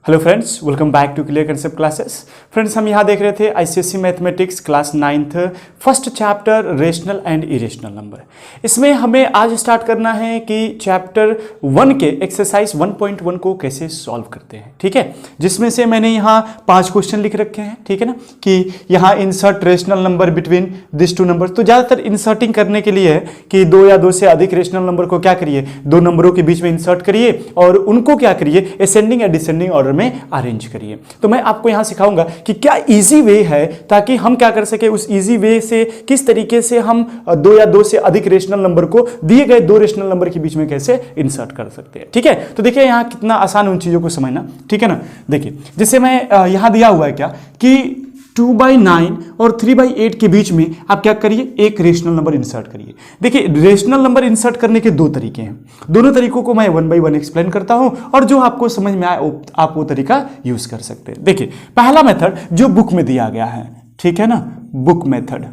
Hello friends, welcome back to clear concept classes. Friends, हम यहाँ देख रहे थे ICSE mathematics class 9th first chapter rational and irrational number. इसमें हमें आज स्टार्ट करना है कि चैप्टर 1 के एक्सरसाइज 1.1 को कैसे सॉल्व करते हैं। ठीक है, जिसमें से मैंने यहाँ 5 क्वेश्चन लिख रखे हैं। ठीक है ना, कि यहाँ insert rational number between this two number. तो ज़्यादातर इंसर्टिंग करने के लिए है कि 2 या 2 से अधिक रेशनल नंबर को क्या करिए, 2 नंबरों के बीच में इंसर्ट करिए और उनको क्या करिए, असेंडिंग या डिसेंडिंग ऑर्डर में अरेंज करिए। तो मैं आपको यहां सिखाऊंगा कि क्या इजी वे है ताकि हम क्या कर सके, उस इजी वे से किस तरीके से हम 2 या 2 से अधिक रेशनल नंबर को दिए गए 2 रेशनल नंबर के बीच में कैसे इंसर्ट कर सकते हैं। ठीक है, तो देखिए यहां कितना आसान उन चीजों को समझना। ठीक है ना, देखिए जैसे मैं यहां दिया हुआ है क्या कि 2/9 और 3/8 के बीच में आप क्या करिए, एक रेशनल नंबर इंसर्ट करिए। देखिए रेशनल नंबर इंसर्ट करने के 2 तरीके हैं। दोनों तरीकों को मैं 1 by 1 एक्सप्लेन करता हूं और जो आपको समझ में आए आप वो तरीका यूज कर सकते हैं। देखिए पहला मेथड जो बुक में दिया गया है, ठीक है ना, बुक मेथड।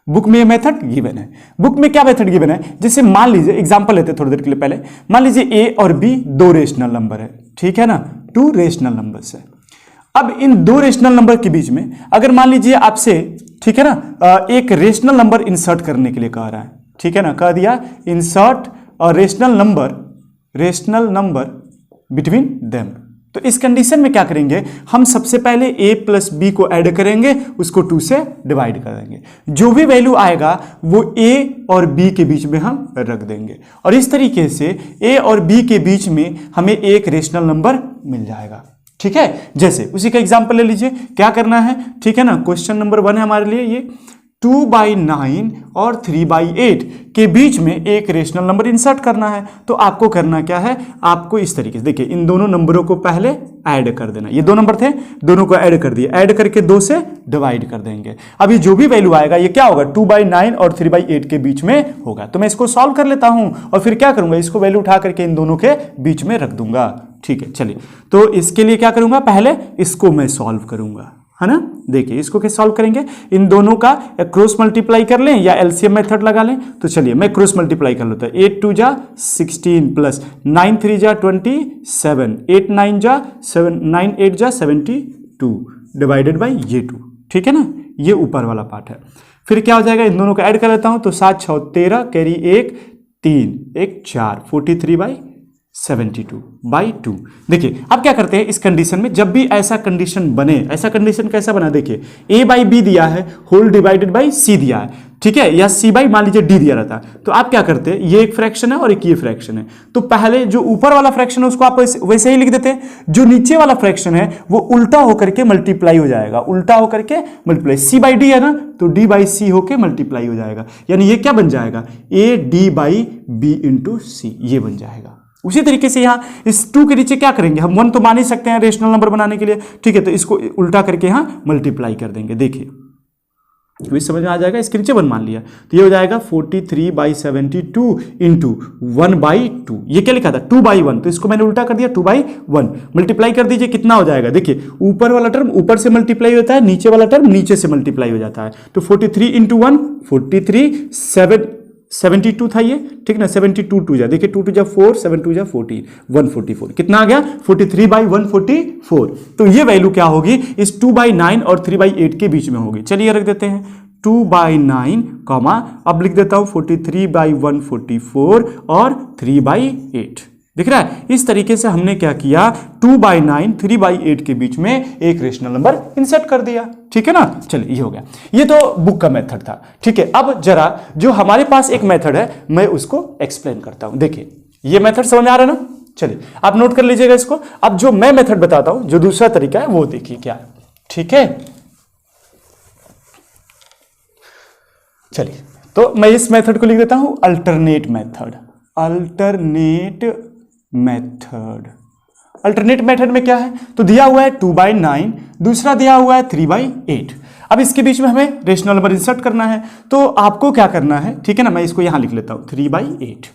बुक में ये मेथड गिवन है। बुक में क्या मेथड गिवन है, जैसे मान लीजिए एग्जांपल लेते हैं थोड़ी देर के लिए पहले। मान लीजिए ए और बी 2 रेशनल नंबर है, ठीक है ना, 2 रेशनल नंबर्स है। अब इन 2 रेशनल नंबर के बीच में अगर मान लीजिए आपसे, ठीक है ना, एक रेशनल नंबर इंसर्ट करने के लिए कह रहा है, ठीक है ना, कह दिया insert rational number between them. तो इस कंडीशन में क्या करेंगे, हम सबसे पहले a प्लस बी को ऐड करेंगे, उसको 2 से डिवाइड कर देंगे। जो भी वैल्यू आएगा वो a और b के बीच में हम रख देंगे और इस तरीके से a और b के बीच में हमें एक रेशनल नंबर मिल जाएगा। ठीक है, जैसे उसी का एग्जांपल ले लीजिए, क्या करना है, ठीक है ना, क्वेश्चन नंबर 1 है हमारे लिए ये 2/9 और 3/8 के बीच में एक रेशनल नंबर इंसर्ट करना है। तो आपको करना क्या है, आपको इस तरीके से देखिए इन दोनों नंबरों को पहले ऐड कर देना। ये 2 नंबर थे, दोनों को ऐड कर दिए, ऐड करके 2 से डिवाइड कर देंगे। अभी जो भी वैल्यू आएगा ये क्या होगा, 2/9 और 3/8 के बीच में होगा। तो मैं इसको सॉल्व कर लेता हूं और फिर क्या करूंगा, इसको वैल्यू उठा करके इन दोनों के बीच में रख दूंगा। ठीक है, चलिए तो इसके लिए क्या करूंगा, पहले इसको मैं सॉल्व करूंगा, है ना। देखिए इसको कैसे सॉल्व करेंगे, इन दोनों का क्रॉस मल्टीप्लाई कर लें या एलसीएम मेथड लगा लें। तो चलिए मैं क्रॉस मल्टीप्लाई कर लेता हूं। 8 2 जा 16 प्लस 9 3 जा 27, 8 9 जा 7, 9 8 जा 72 डिवाइडेड बाई ये 2। ठीक है ना, ये ऊपर वाला पार्ट है। फिर क्या हो जाएगा, इन दोनों को ऐड कर लेता हूं तो 7 6 13 कैरी 1 3 1 4 43/72। देखिए अब क्या करते हैं, इस कंडीशन में जब भी ऐसा कंडीशन बने, ऐसा कंडीशन कैसा बना, देखिए a/b दिया है होल डिवाइडेड बाई c दिया है, ठीक है, या c बाई मान लीजिए d दिया रहता, तो आप क्या करते हैं, ये एक फ्रैक्शन है और एक ये फ्रैक्शन है, तो पहले जो ऊपर वाला फ्रैक्शन है उसको आप वैसे ही लिख देते हैं, जो नीचे वाला फ्रैक्शन है वो उल्टा होकर के मल्टीप्लाई हो जाएगा, उल्टा होकर के मल्टीप्लाई, c/d है ना, तो d/c होकर मल्टीप्लाई हो जाएगा, यानी ये क्या बन जाएगा, a/d/b इंटू c, ये बन जाएगा। उसी तरीके से यहां इस 2 के नीचे क्या करेंगे, हम 1 तो मान ही सकते हैं रेशनल नंबर बनाने के लिए, ठीक है, तो इसको उल्टा करके यहां मल्टीप्लाई कर देंगे। देखिए तो इस समझ में आ जाएगा, इसके नीचे 1 मान लिया तो ये हो जाएगा 43/72 इंटू 1/2। ये क्या लिखा था, 2/1, तो इसको मैंने उल्टा कर दिया 2/1। मल्टीप्लाई कर दीजिए, कितना हो जाएगा, देखिए ऊपर वाला टर्म ऊपर से मल्टीप्लाई होता है, नीचे वाला टर्म नीचे से मल्टीप्लाई हो जाता है। तो 43 इंटू 1 43, 72 था ये, ठीक ना, 72 2 जा, देखिए 2 2 जा 4 7 2 जा 14 144, कितना आ गया 43/144। तो ये वैल्यू क्या होगी, इस 2/9 और 3/8 के बीच में होगी। चलिए रख देते हैं 2/9 कॉमा, अब लिख देता हूं 43/144 और 3/8, दिख रहा है। इस तरीके से हमने क्या किया, 2/9 3/8 के बीच में एक रेशनल नंबर इंसर्ट कर दिया। ठीक है ना, चलिए ये हो गया, ये तो बुक का मेथड था। ठीक है, अब जरा जो हमारे पास एक मेथड है मैं उसको एक्सप्लेन करता हूं। देखिए ये मेथड समझ में आ रहा है ना, चलिए आप नोट कर लीजिएगा इसको। अब जो मैं मेथड बताता हूं, जो दूसरा तरीका है वो देखिए क्या है। ठीक है, चलिए तो मैं इस मेथड को लिख देता हूं अल्टरनेट मेथड में क्या है, तो दिया हुआ है 2/9, दूसरा दिया हुआ है 3/8। अब इसके बीच में हमें रेशनल नंबर इंसर्ट करना है, तो आपको क्या करना है, ठीक है ना, मैं इसको यहां लिख लेता हूं 3/8।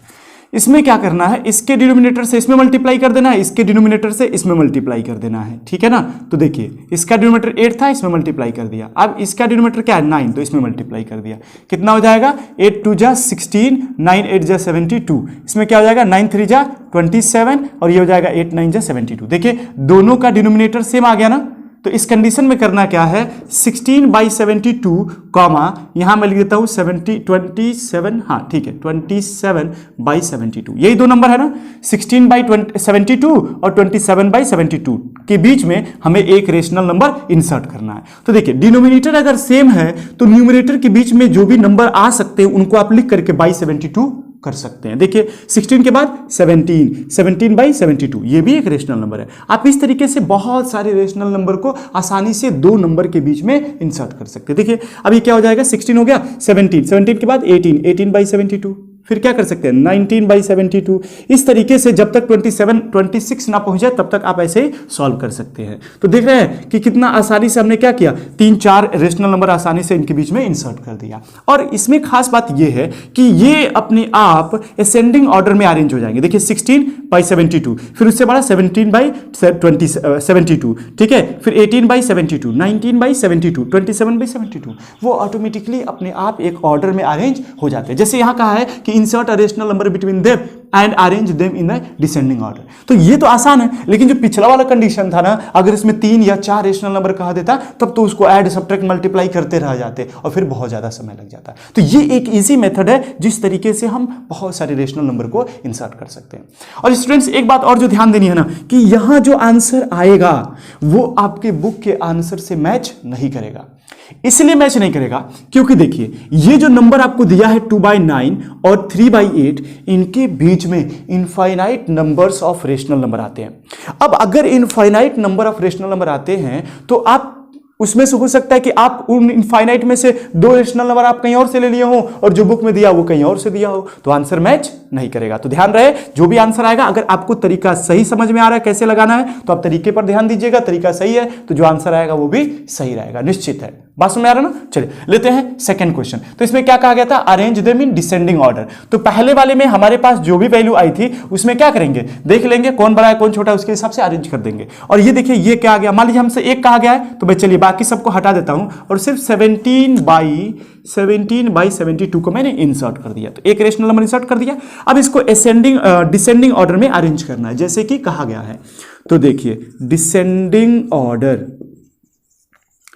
इसमें क्या करना है, इसके डिनोमिनेटर से इसमें मल्टीप्लाई कर देना है, इसके डिनोमिनेटर से इसमें मल्टीप्लाई कर देना है, ठीक है ना। तो देखिए इसका डिनोमिनेटर 8 था, इसमें मल्टीप्लाई कर दिया। अब इसका डिनोमिनेटर क्या है 9, तो इसमें मल्टीप्लाई कर दिया। कितना हो जाएगा 8 2 जा 16, 9 8 जा 72। इसमें क्या हो जाएगा 9 3 जा 27 और ये हो जाएगा 8 9 जा 72। देखिए दोनों का डिनोमिनेटर सेम आ गया ना। तो इस कंडीशन में करना क्या है 16/72 कॉमा यहां मैं लिख देता हूं 27, हाँ ठीक है 27/72, यही दो नंबर है ना 16/72 और 27/72 के बीच में हमें एक रेशनल नंबर इंसर्ट करना है। तो देखिए डिनोमिनेटर अगर सेम है तो न्यूमरेटर के बीच में जो भी नंबर आ सकते हैं उनको आप लिख करके 72 कर सकते हैं। देखिए 16 के बाद 17/72 ये भी एक रेशनल नंबर है। आप इस तरीके से बहुत सारे रेशनल नंबर को आसानी से दो नंबर के बीच में इंसर्ट कर सकते हैं। देखिए अभी क्या हो जाएगा 16 हो गया 17 के बाद 18/72, फिर क्या कर सकते हैं 19/72। इस तरीके से जब तक 26 ना पहुंच जाए तब तक आप ऐसे ही सॉल्व कर सकते हैं। तो देख रहे हैं कि कितना आसानी से हमने क्या किया 3-4 रेशनल नंबर आसानी से इनके बीच में इंसर्ट कर दिया। और इसमें खास बात यह है कि ये अपने आप असेंडिंग ऑर्डर में अरेंज हो जाएंगे। देखिए 16/72, फिर उससे बड़ा 17/72, ठीक है, फिर 18/72, 19/72, 27/72, वो ऑटोमेटिकली अपने आप एक ऑर्डर में अरेंज हो जाते हैं। जैसे यहां कहा है कि insert a rational number between them and arrange them in a descending order. तो ये तो आसान है, लेकिन जो पिछला वाला कंडीशन था ना, अगर इसमें 3 या 4 रेशनल नंबर कहा देता तब तो उसको ऐड सब्ट्रैक्ट मल्टीप्लाई करते रह जाते और फिर बहुत ज्यादा समय लग जाता। तो ये एक इजी मेथड है जिस तरीके से हम बहुत सारे रेशनल नंबर को इंसर्ट कर सकते हैं। और स्टूडेंट्स एक बात और जो ध्यान देनी है ना कि यहां जो आंसर आएगा वो आपके बुक के आंसर से मैच नहीं करेगा। इसलिए मैच नहीं करेगा क्योंकि देखिए ये जो नंबर आपको दिया है 2/9 और 3/8, इनके बीच में infinite numbers of rational number आते हैं। अब अगर infinite number of rational number आते हैं तो आप उसमें से हो सकता है कि आप उन इनफाइनाइट में से 2 रेशनल नंबर आप कहीं और से ले लिए हो और जो बुक में दिया वो कहीं और से दिया हो, तो आंसर मैच नहीं करेगा। तो ध्यान रहे जो भी आंसर आएगा, अगर आपको तरीका सही समझ में आ रहा है कैसे लगाना है तो आप तरीके पर ध्यान दीजिएगा। तरीका सही है तो जो आंसर आएगा वो भी सही रहेगा, निश्चित है। बात समझ में आ रहा है ना। चलिए लेते हैं सेकंड क्वेश्चन। तो इसमें क्या कहा गया था arrange them in descending order. तो पहले वाले में हमारे पास जो भी वैल्यू आई थी उसमें क्या करेंगे देख लेंगे कौन बड़ा है कौन छोटा है, उसके हिसाब से अरेंज कर देंगे। और ये देखिए ये क्या आ गया, मान लीजिए हमसे 1 कहा गया है तो भाई चलिए बाकी सबको हटा देता हूं और सिर्फ 17/72 को मैंने इंसर्ट कर दिया। तो एक रेशनल नंबर इंसर्ट कर दिया। अब इसको डिसेंडिंग ऑर्डर में अरेंज करना है जैसे कि कहा गया है। तो देखिए डिसेंडिंग ऑर्डर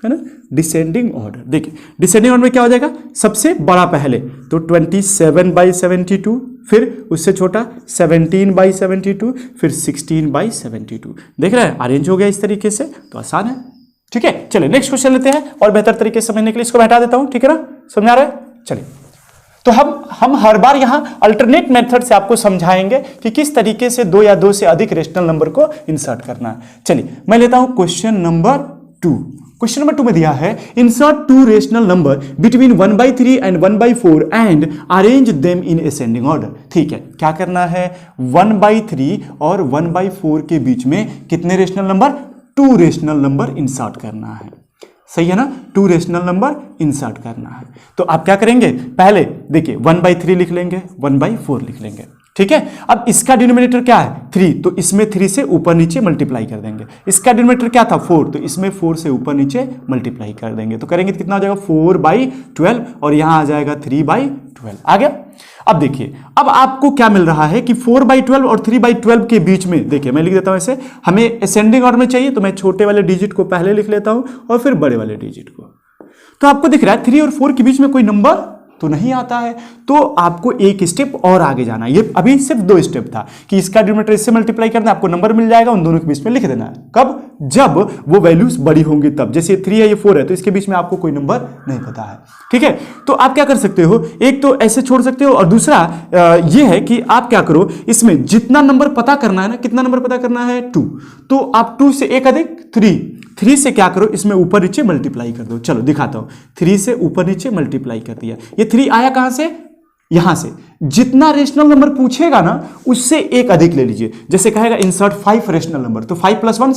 है ना, डिसेंडिंग ऑर्डर। देखिए डिसेंडिंग ऑर्डर में क्या हो जाएगा सबसे बड़ा पहले तो 27/72, फिर उससे छोटा 17/72, फिर 16/72। देख रहे हैं अरेंज हो गया इस तरीके से, तो आसान है। ठीक है चलिए नेक्स्ट क्वेश्चन लेते हैं और बेहतर तरीके से समझने के लिए इसको हटा देता हूं, ठीक है ना, समझ आ रहा है। चलिए तो हम हर बार यहां अल्टरनेट मेथड से आपको समझाएंगे कि किस तरीके से 2 या 2 से अधिक रेशनल नंबर को इंसर्ट करना है। चलिए मैं लेता हूं क्वेश्चन नंबर 2। क्वेश्चन नंबर 2 में दिया है insert 2 rational number between 1/3 and 1/4 and arrange them in ascending order. ठीक है क्या करना है 1/3 और 1/4 के बीच में कितने rational number 2 rational number insert करना है। सही है ना, 2 रेशनल नंबर इंसर्ट करना है। तो आप क्या करेंगे पहले देखिए 1/3 लिख लेंगे 1/4 लिख लेंगे। ठीक है अब इसका डिनोमिनेटर क्या है 3, तो इसमें 3 से ऊपर नीचे मल्टीप्लाई कर देंगे। इसका डिनोमिनेटर क्या था 4, तो इसमें 4 से ऊपर नीचे मल्टीप्लाई कर देंगे। तो करेंगे तो कितना हो जाएगा 4/12 और यहां आ जाएगा 3/12 आ गया। अब देखिए अब आपको क्या मिल रहा है कि 4/12 और 3/12 के बीच में देखिए मैं लिख देता हूं ऐसे, हमें असेंडिंग ऑर्डर में चाहिए तो मैं छोटे वाले डिजिट को पहले लिख लेता हूं और फिर बड़े वाले डिजिट को। तो आपको दिख रहा है 3 और 4 के बीच में कोई नंबर तो नहीं आता है, तो आपको एक स्टेप और आगे जाना है। ये अभी सिर्फ 2 स्टेप था कि इसका डिनोमिनेटर इससे मल्टीप्लाई करना है, आपको नंबर मिल जाएगा, उन दोनों के बीच में लिख देना है। कब जब वो वैल्यूज बड़ी होंगी तब, जैसे 3 है ये 4 है तो इसके बीच में आपको कोई नंबर नहीं पता है। ठीक है तो आप क्या कर सकते हो, एक तो ऐसे छोड़ सकते हो और दूसरा ये है कि आप क्या करो इसमें जितना नंबर पता करना है ना, कितना नंबर पता करना है 2, तो आप 2 से 1 अधिक 3 से क्या करो इसमें ऊपर नीचे मल्टीप्लाई कर दो। चलो दिखाता हूं 3 से ऊपर नीचे मल्टीप्लाई कर दिया। ये 3 आया कहां से, यहां से। जितना रेशनल नंबर पूछेगा ना उससे 1 अधिक ले लीजिए। जैसे कहेगा इंसर्ट 5 रेशनल नंबर तो 5 + 1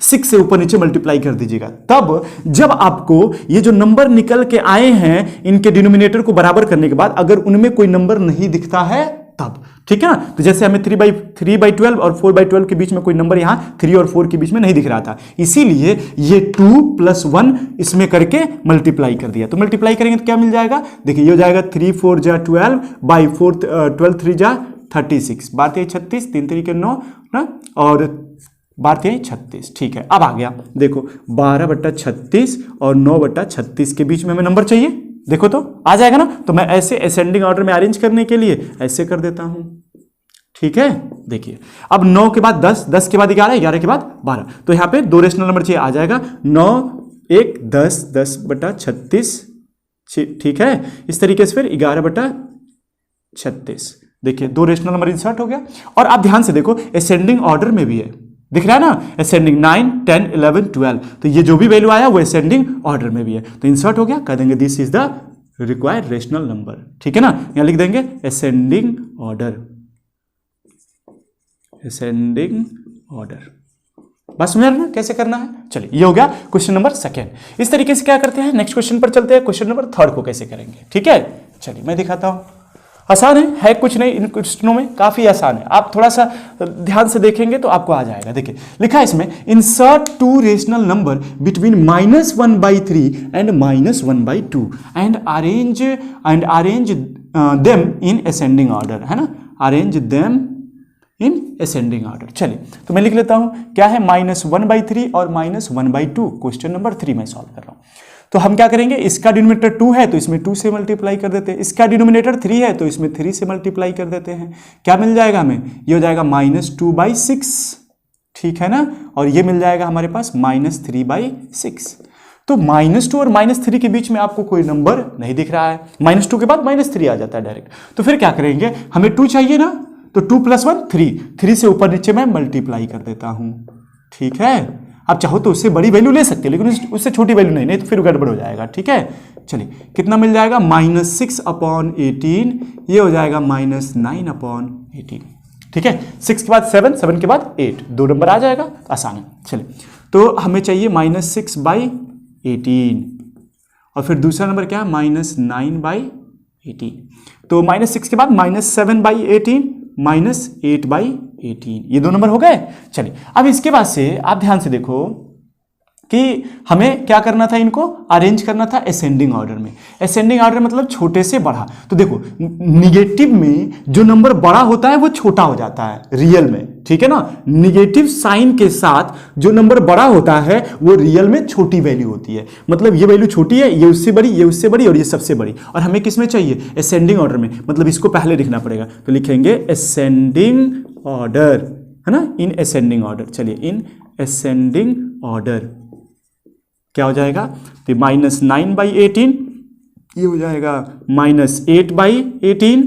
6 से ऊपर नीचे मल्टीप्लाई कर दीजिएगा। तब जब आपको ये जो नंबर निकल के आए हैं इनके डिनोमिनेटर को बराबर करने के बाद अगर उनमें कोई नंबर नहीं दिखता है तब, ठीक है ना। तो जैसे हमें 3/12 और 4/12 के बीच में कोई नंबर यहाँ 3 और 4 के बीच में नहीं दिख रहा था, इसीलिए ये 2 + 1 इसमें करके मल्टीप्लाई कर दिया। तो मल्टीप्लाई करेंगे तो क्या मिल जाएगा, देखिए ये हो जाएगा 3 4 जा 12 बाई 4 12 3 जा 36, 12 36, 3 3 के 9 ना, और 12 36, ठीक है। अब आ गया देखो 12/36 और 9/36 के बीच में हमें नंबर चाहिए, देखो तो आ जाएगा ना। तो मैं ऐसे असेंडिंग ऑर्डर में अरेंज करने के लिए ऐसे कर देता हूं, ठीक है। देखिए अब 9 के बाद 10, 10 के बाद 11, 11 के बाद 12, तो यहां पे 2 रेशनल नंबर चाहिए, आ जाएगा 9 1 10, 10/36, ठीक है। इस तरीके से फिर 11/36, देखिए 2 रेशनल नंबर इंसर्ट हो गया। और आप ध्यान से देखो असेंडिंग ऑर्डर में भी है, दिख रहा है ना, असेंडिंग 9 10 11 12, तो ये जो भी वैल्यू आया वो असेंडिंग ऑर्डर में भी है, तो इंसर्ट हो गया, कह देंगे this is the required rational number, ठीक है ना। यहां लिख देंगे असेंडिंग ऑर्डर, असेंडिंग ऑर्डर। बस समझ रहे ना कैसे करना है। चलिए ये हो गया क्वेश्चन नंबर 2। इस तरीके से क्या करते हैं, नेक्स्ट क्वेश्चन पर चलते हैं, क्वेश्चन नंबर 3 को कैसे करेंगे, ठीक है। चलिए मैं दिखाता हूं, आसान है कुछ नहीं, इन क्वेश्चनों में काफी आसान है, आप थोड़ा सा ध्यान से देखेंगे तो आपको आ जाएगा। देखिए लिखा है इसमें, insert 2 rational number between -1/3 and -1/2 and arrange them in ascending order, है ना, arrange them in ascending order. चलिए तो मैं लिख लेता हूं क्या है, -1/3 और -1/2, क्वेश्चन नंबर 3 में सॉल्व कर रहा हूं। तो हम क्या करेंगे, इसका डिनोमिनेटर 2 है तो इसमें 2 से मल्टीप्लाई कर देते हैं, इसका डिनोमिनेटर 3 है तो इसमें 3 से मल्टीप्लाई कर देते हैं। क्या मिल जाएगा हमें, ये हो जाएगा -2/6, ठीक है ना, और ये मिल जाएगा हमारे पास -3/6। तो -2 और -3 के बीच में आपको कोई नंबर नहीं दिख रहा है, -2 के बाद -3 आ जाता है डायरेक्ट। तो फिर क्या करेंगे, हमें 2 चाहिए ना, तो 2 + 1 3, 3 से ऊपर नीचे मैं मल्टीप्लाई कर देता हूं, ठीक है। आप चाहो तो उससे बड़ी वैल्यू ले सकते हैं, लेकिन उससे छोटी वैल्यू नहीं तो फिर गड़बड़ हो जाएगा, ठीक है। चलिए कितना मिल जाएगा, -6/18, ये हो जाएगा -9/18, ठीक है। 6 के बाद 7, 7 के बाद 8, 2 नंबर आ जाएगा, आसान है। चलिए तो हमें चाहिए -6/18, और फिर दूसरा नंबर क्या है, -9/18, तो -6 के बाद -7/18, -8/18, ये 2 नंबर हो गए। चलिए अब इसके बाद से आप ध्यान से देखो कि हमें क्या करना था, इनको अरेंज करना था असेंडिंग ऑर्डर में। असेंडिंग ऑर्डर मतलब छोटे से बड़ा। तो देखो निगेटिव में जो नंबर बड़ा होता है वो छोटा हो जाता है रियल में, ठीक है ना। निगेटिव साइन के साथ जो नंबर बड़ा होता है वो रियल में छोटी वैल्यू होती है, मतलब ये वैल्यू छोटी है, ये उससे बड़ी, ये उससे बड़ी, और ये सबसे बड़ी। और हमें किस में चाहिए, असेंडिंग ऑर्डर में, मतलब इसको पहले लिखना पड़ेगा, तो लिखेंगे असेंडिंग ऑर्डर, है ना, इन असेंडिंग ऑर्डर। चलिए इन असेंडिंग ऑर्डर क्या हो जाएगा, तो -9/18, ये हो जाएगा -8/18,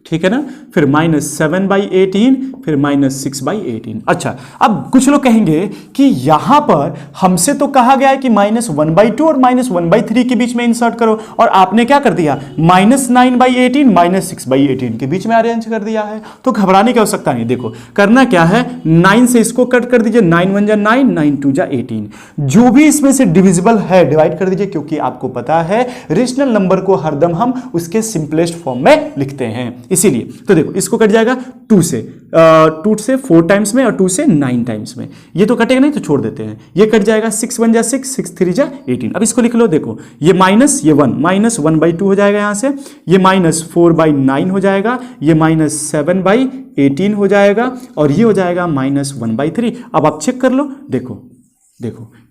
ठीक है ना, फिर -7/18, फिर -6/18। अच्छा अब कुछ लोग कहेंगे कि यहां पर हमसे तो कहा गया है कि -1/2 और -1/3 के बीच में इंसर्ट करो, और आपने क्या कर दिया, -9/18, -6/18 के बीच में अरेंज कर दिया है। तो घबराने की आवश्यकता नहीं, देखो करना क्या है, 9 से इसको कट कर दीजिए, 9 1 जा 9, 9 2 जा 18, जो भी इसमें से डिविजिबल है डिवाइड कर दीजिए, क्योंकि आपको पता है रेशनल नंबर को हरदम हम उसके सिंपलेस्ट फॉर्म में लिखते हैं, इसीलिए। तो देखो इसको कट जाएगा 2 से 4 टाइम्स में और 2 से 9 टाइम्स में, ये तो कटेगा नहीं तो छोड़ देते हैं। ये कट जाएगा 6 1 जा 6, 6 3 जा 18। अब इसको लिख लो, देखो ये माइनस, ये 1, -1/2 हो जाएगा यहाँ से, ये -4/9 हो जाएगा, ये -7/18 हो जाएगा, और ये हो जाएगा -1/3। अब आप चेक कर लो, देखो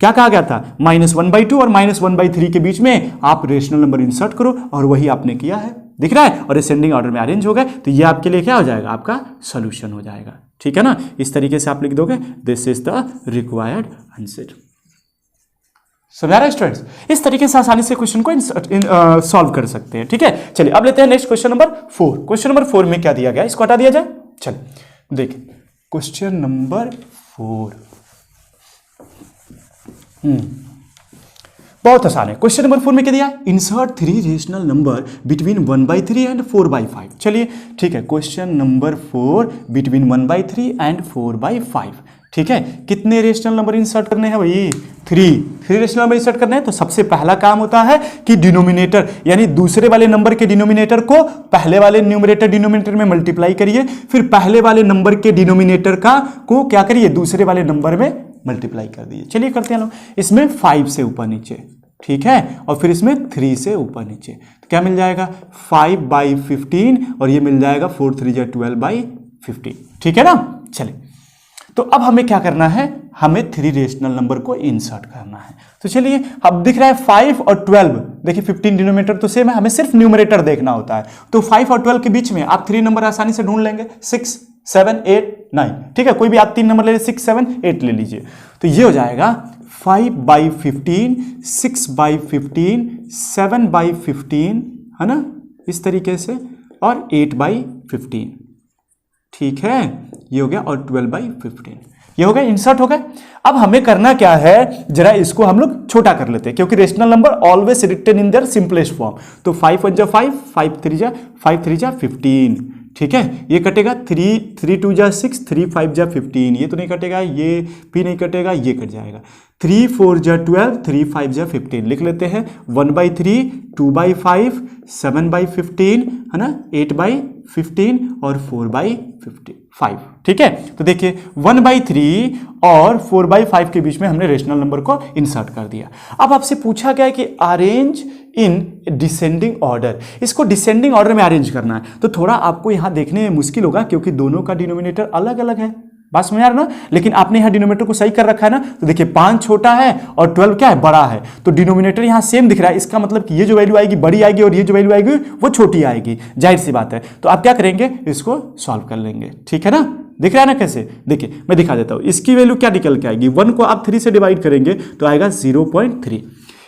क्या कहा गया था, -1/2 और -1/3 के बीच में आप रेशनल नंबर इंसर्ट करो, और वही आपने किया है, दिख रहा है, और असेंडिंग ऑर्डर में अरेंज हो गए। तो ये आपके लिए क्या हो जाएगा, आपका सॉल्यूशन हो जाएगा, ठीक है ना। इस तरीके से आप लिख दोगे, this is the required answer. समझा रहे स्टूडेंट्स, इस तरीके से आसानी से क्वेश्चन को सॉल्व कर सकते हैं, ठीक है। चलिए अब लेते हैं next question number 4। Question number 4 में क्या दिया गया, इसको हटा दिया जाए। चलिए देखिए क्वेश्चन नंबर 4, बहुत आसान है। क्वेश्चन नंबर 4 में क्या दिया, insert 3 rational number between 1/3 and 4/5। चलिए ठीक है, क्वेश्चन नंबर 4 बिटवीन 1/3 एंड 4/5, ठीक है, कितने रेशनल नंबर इंसर्ट करने हैं भाई? 3 रेशनल नंबर इंसर्ट करने हैं। तो सबसे पहला काम होता है कि डिनोमिनेटर यानी दूसरे वाले नंबर के डिनोमिनेटर को पहले वाले न्यूमरेटर डिनोमिनेटर में मल्टीप्लाई करिए, फिर पहले वाले नंबर के डिनोमिनेटर को क्या करिए? दूसरे वाले नंबर में मल्टीप्लाई कर दीजिए। चलिए करते हैं लोग, इसमें 5 से ऊपर नीचे, ठीक है, और फिर इसमें 3 से ऊपर नीचे, तो क्या मिल जाएगा? 5/15 और ये मिल जाएगा 4 3 जा 12/15, ठीक है ना। चलिए, तो अब हमें क्या करना है? हमें 3 रेशनल नंबर को इंसर्ट करना है। तो चलिए, अब दिख रहा है 5 और 12, देखिए 15 डिनोमिनेटर तो सेम है, हमें सिर्फ न्यूमरेटर देखना होता है। तो 5 और 12 के बीच में आप 3 नंबर आसानी से ढूंढ लेंगे, 6 7 8 9, ठीक है, कोई भी आप 3 नंबर ले लीजिए, 6 7 8 ले लीजिए। तो ये हो जाएगा 5/15, 6/15, 7/15, है ना, इस तरीके से, और 8/15, ठीक है, ये हो गया, और 12/15, ये हो गया, इंसर्ट हो गया। अब हमें करना क्या है? जरा इसको हम लोग छोटा कर लेते हैं, क्योंकि rational number always written in their simplest form. तो 5 1 जा 5, 5 3 जा 15, ठीक है, ये कटेगा, 3 2 जा 6, 3 5 जा 15, ये तो नहीं कटेगा, ये भी नहीं कटेगा, ये कट जाएगा। 3 4 जा 12, 3 5 जा 15, लिख लेते हैं। 1/3, 2/5, 7/15, है ना, 8/15 और 4/5, ठीक है। तो देखिए 1/3 और 4/5 के बीच में हमने रेशनल नंबर को इंसर्ट कर दिया। अब आपसे पूछा गया कि अरेंज इन डिसेंडिंग ऑर्डर, इसको डिसेंडिंग ऑर्डर में अरेंज करना है। तो थोड़ा आपको यहां देखने में मुश्किल होगा, क्योंकि दोनों का डिनोमिनेटर अलग अलग है, बात समझ आ रहा ना। लेकिन आपने यहां डिनोमिनेटर को सही कर रखा है ना। तो देखिए 5 छोटा है और 12 क्या है? बड़ा है। तो डिनोमिनेटर यहां सेम दिख रहा है, इसका मतलब कि ये जो वैल्यू आएगी बड़ी आएगी और ये जो वैल्यू आएगी वो छोटी आएगी, जाहिर सी बात है। तो आप क्या करेंगे? इसको सॉल्व कर लेंगे, ठीक है ना। दिख रहा है ना कैसे? देखिए मैं दिखा देता हूं, इसकी वैल्यू क्या निकल के आएगी? 1 को आप 3 से डिवाइड करेंगे तो आएगा 0.3,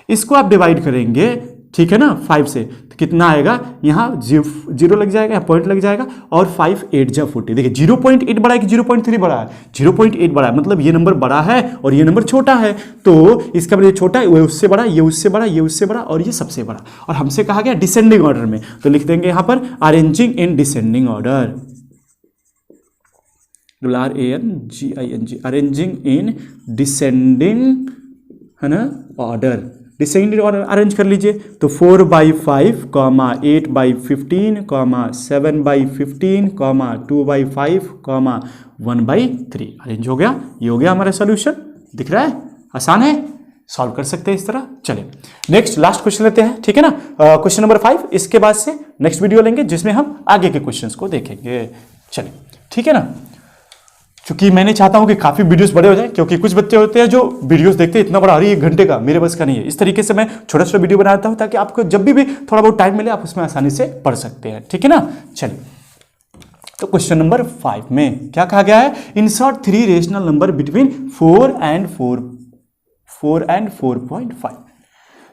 इसको आप डिवाइड करेंगे, ठीक है ना, 5 से, तो कितना आएगा? यहाँ 0 लग जाएगा, यहाँ पॉइंट लग जाएगा, और 5 8 जा 40। देखिए 0.8 बड़ा है कि 0.3 बड़ा है? 0.8 बड़ा है, मतलब ये नंबर बड़ा है और ये नंबर छोटा है। तो इसका मतलब ये छोटा है, वो उससे बड़ा, ये उससे बड़ा, ये उससे बड़ा, और ये सबसे बड़ा। और हमसे कहा गया डिसेंडिंग ऑर्डर में, तो लिख देंगे यहाँ पर arranging in descending order, RANGING, arranging in descending, है ना, ऑर्डर, डिसेंडिंग ऑर्डर अरेंज कर लीजिए। तो 4/5, 8/15, 7/15, 2/5, 1/3 अरेंज हो गया। ये हो गया हमारा सॉल्यूशन, दिख रहा है, आसान है, सॉल्व कर सकते हैं इस तरह। चलिए नेक्स्ट लास्ट क्वेश्चन लेते हैं, ठीक है ना, क्वेश्चन नंबर 5। इसके बाद से नेक्स्ट वीडियो लेंगे जिसमें हम आगे के क्वेश्चंस को देखेंगे। चलिए ठीक है ना, क्योंकि मैंने चाहता हूं कि काफी वीडियोस बड़े हो जाए, क्योंकि कुछ बच्चे होते हैं जो वीडियोस देखते हैं इतना बड़ा, अरे 1 घंटे का, मेरे बस का नहीं है। इस तरीके से मैं छोटा छोटा वीडियो बनाता हूं ताकि आपको जब भी थोड़ा बहुत टाइम मिले आप उसमें आसानी से पढ़ सकते हैं, ठीक है ना। चलिए, तो क्वेश्चन नंबर 5 में क्या कहा गया है? Insert 3 rational number between 4 and 4.5।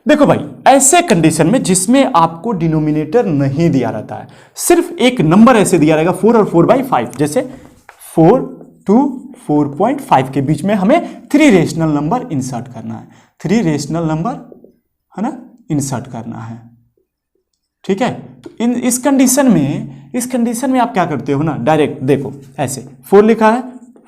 देखो भाई, ऐसे कंडीशन में जिसमें आपको डिनोमिनेटर नहीं दिया रहता है, सिर्फ एक नंबर ऐसे दिया रहेगा 4 और 4/5, जैसे 4 to 4.5 के बीच में हमें 3 रेशनल नंबर इंसर्ट करना है, 3 रेशनल नंबर, है ना, इंसर्ट करना है, ठीक है। तो इस कंडीशन में आप क्या करते हो ना, डायरेक्ट देखो ऐसे 4 लिखा है,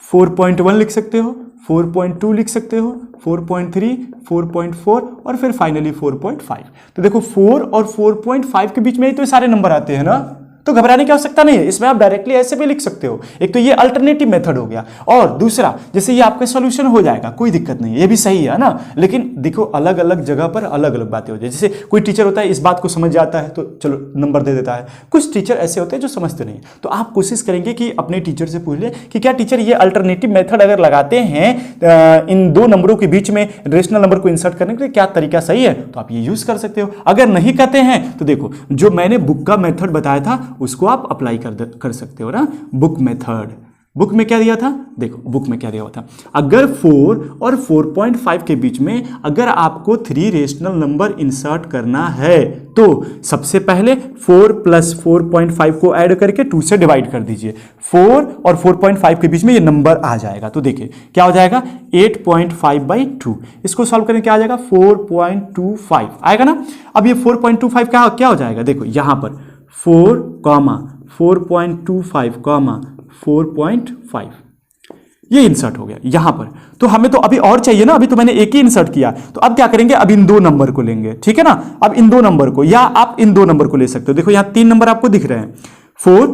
4.1 लिख सकते हो, 4.2 लिख सकते हो, 4.3, 4.4 और फिर फाइनली 4.5। तो देखो 4 और 4.5 के बीच में ही तो सारे नंबर आते हैं ना, तो घबराने की आवश्यकता नहीं है। इसमें आप डायरेक्टली ऐसे भी लिख सकते हो। एक तो ये अल्टरनेटिव मेथड हो गया, और दूसरा जैसे ये आपका सॉल्यूशन हो जाएगा, कोई दिक्कत नहीं है, ये भी सही है ना। लेकिन देखो अलग अलग जगह पर अलग अलग बातें हो जाए। जैसे कोई टीचर होता है इस बात को समझ जाता है तो चलो नंबर दे देता है, कुछ टीचर ऐसे होते हैं जो समझते नहीं। तो आप कोशिश करेंगे कि अपने टीचर से पूछ ले कि क्या टीचर ये अल्टरनेटिव मेथड अगर लगाते हैं इन 2 नंबरों के बीच में रेशनल नंबर को इंसर्ट करने के लिए, क्या तरीका सही है, तो आप ये यूज कर सकते हो। अगर नहीं कहते हैं तो देखो जो मैंने बुक का मेथड बताया था उसको आप अप्लाई कर सकते हो ना। बुक मेथड, बुक में क्या दिया था, देखो बुक में क्या दिया हुआ था, अगर 4 और 4.5 के बीच में अगर आपको 3 रेशनल नंबर इंसर्ट करना है तो सबसे पहले 4 + 4.5 को ऐड करके 2 से डिवाइड कर दीजिए। 4 और 4.5 के बीच में ये नंबर आ जाएगा, तो देखिए क्या हो जाएगा 8.5/2। इसको सॉल्व करें क्या आ जाएगा 4.25 आएगा ना। अब ये 4.25 क्या हो जाएगा, देखो यहां पर 4, 4.25, 4.5, ये इंसर्ट हो गया यहां पर। तो हमें तो अभी और चाहिए ना, अभी तो मैंने एक ही इंसर्ट किया, तो अब क्या करेंगे, अब इन दो नंबर को लेंगे, ठीक है ना। अब इन दो नंबर को, या आप इन दो नंबर को ले सकते हो। देखो यहां 3 नंबर आपको दिख रहे हैं, 4,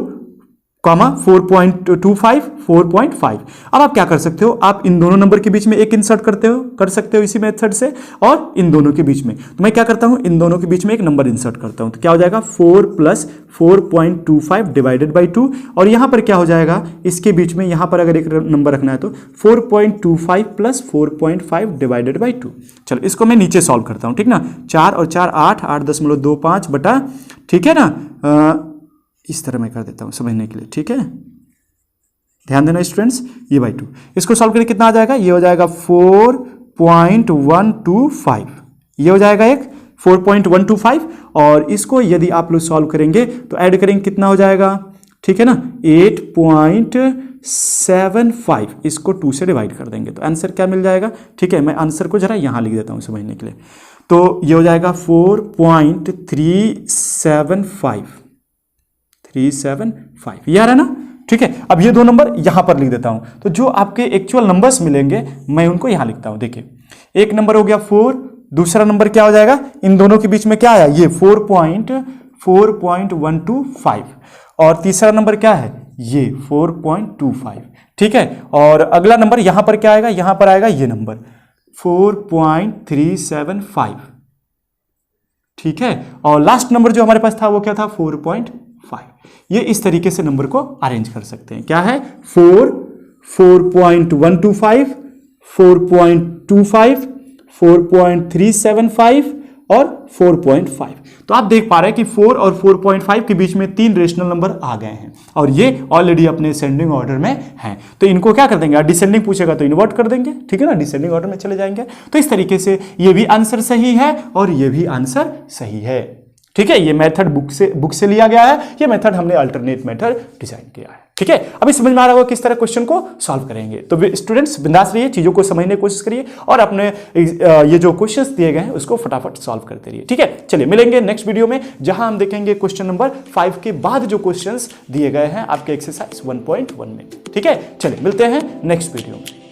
4.25, 4.5। अब आप क्या कर सकते हो, आप इन दोनों नंबर के बीच में एक इंसर्ट कर सकते हो इसी मेथड से, और इन दोनों के बीच में तो मैं क्या करता हूं, इन दोनों के बीच में एक नंबर इंसर्ट करता हूं। तो क्या हो जाएगा, 4 + 4.25 डिवाइडेड बाई 2, और यहां पर क्या हो जाएगा, इसके बीच में यहां पर अगर एक नंबर रखना है तो 4.25 + 4.5 डिवाइडेड बाई 2। चलो इसको मैं नीचे सॉल्व करता हूं, ठीक ना। 4 और 4 8, 8.25 बटा, ठीक है ना, इस तरह मैं कर देता हूं समझने के लिए, ठीक है। ध्यान देना स्टूडेंट्स, ये बाई 2, इसको सॉल्व करके कितना आ जाएगा, ये हो जाएगा 4.125, ये हो जाएगा एक 4.125, और इसको यदि आप लोग सॉल्व करेंगे तो ऐड करेंगे कितना हो जाएगा, ठीक है ना, 8.75, इसको 2 से डिवाइड कर देंगे तो आंसर क्या मिल जाएगा, ठीक है। मैं आंसर को जरा यहां लिख देता हूं समझने के लिए। तो ये हो जाएगा 4.375, ये आ रहा है ना, ठीक है। अब ये दो नंबर यहां पर लिख देता हूं, तो जो आपके एक्चुअल नंबर्स मिलेंगे मैं उनको यहां लिखता हूं। देखिए एक नंबर हो गया 4, दूसरा नंबर क्या हो जाएगा, इन दोनों के बीच में क्या आया, ये 4.125, और तीसरा नंबर क्या है, ये 4.25, ठीक है। और अगला नंबर यहां पर क्या आएगा, यहां पर आएगा ये नंबर 4.375, ठीक है। और लास्ट नंबर जो हमारे पास था वो क्या था, 4.5। ये इस तरीके से नंबर को अरेंज कर सकते हैं। क्या है, 4, 4.125, 4.25, 4.375 और 4.5। तो आप देख पा रहे हैं कि 4 और 4.5 के बीच में 3 रेशनल नंबर आ गए हैं, और ये ऑलरेडी अपने असेंडिंग ऑर्डर में हैं। तो इनको क्या कर देंगे, डिसेंडिंग पूछेगा तो इन्वर्ट कर देंगे, ठीक है ना, डिसेंडिंग ऑर्डर में चले जाएंगे। तो इस तरीके से ये भी आंसर सही है और ये भी आंसर सही है, ठीक है। ये मेथड बुक से लिया गया है, ये मेथड हमने अल्टरनेट मेथड डिजाइन किया है, ठीक है। अभी समझ में आ रहा होगा किस तरह क्वेश्चन को सॉल्व करेंगे। तो स्टूडेंट्स बिंदास रहिए, चीजों को समझने की कोशिश करिए, और अपने ये जो क्वेश्चंस दिए गए हैं उसको फटाफट सॉल्व करते रहिए, ठीक है। चलिए मिलेंगे नेक्स्ट वीडियो में, जहां हम देखेंगे क्वेश्चन नंबर 5 के बाद जो क्वेश्चंस दिए गए हैं आपके एक्सरसाइज 1.1 में, ठीक है। चलिए मिलते हैं नेक्स्ट वीडियो में।